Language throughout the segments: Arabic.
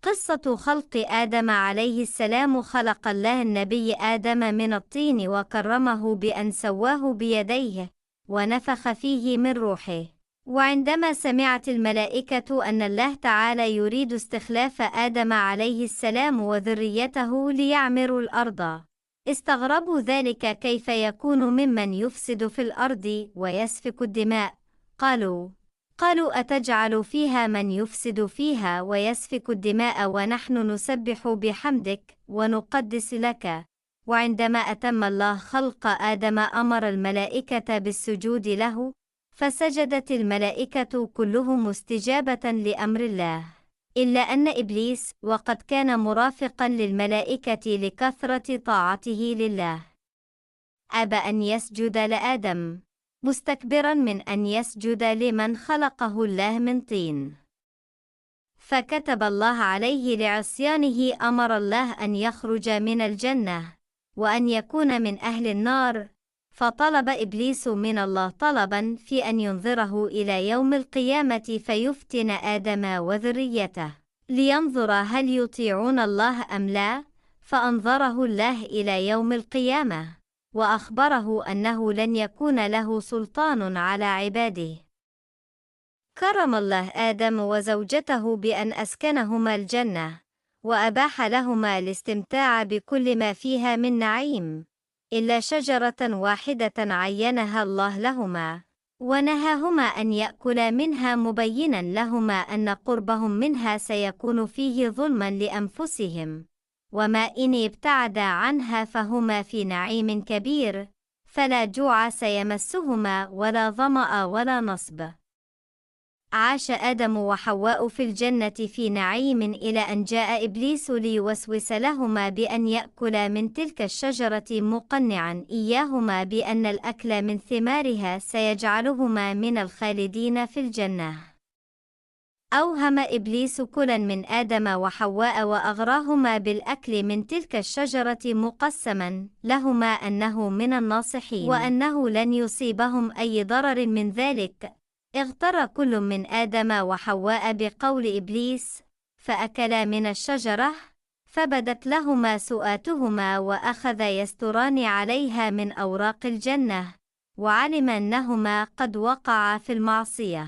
قصة خلق آدم عليه السلام. خلق الله النبي آدم من الطين وكرمه بأن سواه بيديه ونفخ فيه من روحه. وعندما سمعت الملائكة أن الله تعالى يريد استخلاف آدم عليه السلام وذريته ليعمروا الأرض، استغربوا ذلك كيف يكون ممن يفسد في الأرض ويسفك الدماء. قالوا أتجعل فيها من يفسد فيها ويسفك الدماء ونحن نسبح بحمدك ونقدس لك. وعندما أتم الله خلق آدم أمر الملائكة بالسجود له، فسجدت الملائكة كلهم استجابة لأمر الله، إلا أن إبليس، وقد كان مرافقا للملائكة لكثرة طاعته لله، أبى أن يسجد لآدم، مستكبرا من أن يسجد لمن خلقه الله من طين. فكتب الله عليه لعصيانه أمر الله أن يخرج من الجنة وأن يكون من أهل النار. فطلب إبليس من الله طلبا في أن ينظره إلى يوم القيامة فيفتن آدم وذريته، لينظر هل يطيعون الله أم لا. فأنظره الله إلى يوم القيامة، وأخبره أنه لن يكون له سلطان على عباده. كرم الله آدم وزوجته بأن أسكنهما الجنة، وأباح لهما الاستمتاع بكل ما فيها من نعيم، إلا شجرة واحدة عينها الله لهما، ونهاهما أن يأكلا منها، مبينا لهما أن قربهم منها سيكون فيه ظلما لأنفسهم، وما إن ابتعدا عنها فهما في نعيم كبير، فلا جوع سيمسهما ولا ظمأ ولا نصب. عاش آدم وحواء في الجنة في نعيم إلى أن جاء إبليس ليوسوس لهما بأن يأكلا من تلك الشجرة، مقنعا إياهما بأن الأكل من ثمارها سيجعلهما من الخالدين في الجنة. أوهم إبليس كلا من آدم وحواء وأغراهما بالأكل من تلك الشجرة، مقسما لهما أنه من الناصحين وأنه لن يصيبهم أي ضرر من ذلك. اغتر كل من آدم وحواء بقول إبليس، فأكلا من الشجرة، فبدت لهما سؤاتهما، وأخذا يستران عليها من أوراق الجنة، وعلم أنهما قد وقعا في المعصية.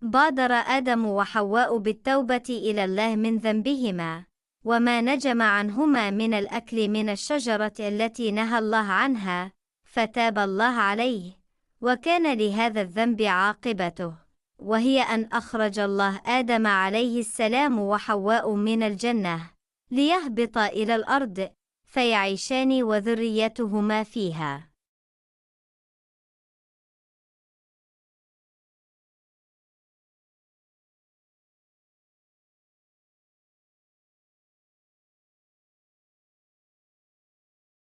بادر آدم وحواء بالتوبة إلى الله من ذنبهما، وما نجم عنهما من الأكل من الشجرة التي نهى الله عنها، فتاب الله عليه، وكان لهذا الذنب عاقبته، وهي أن أخرج الله آدم عليه السلام وحواء من الجنة ليهبط إلى الأرض فيعيشان وذريتهما فيها.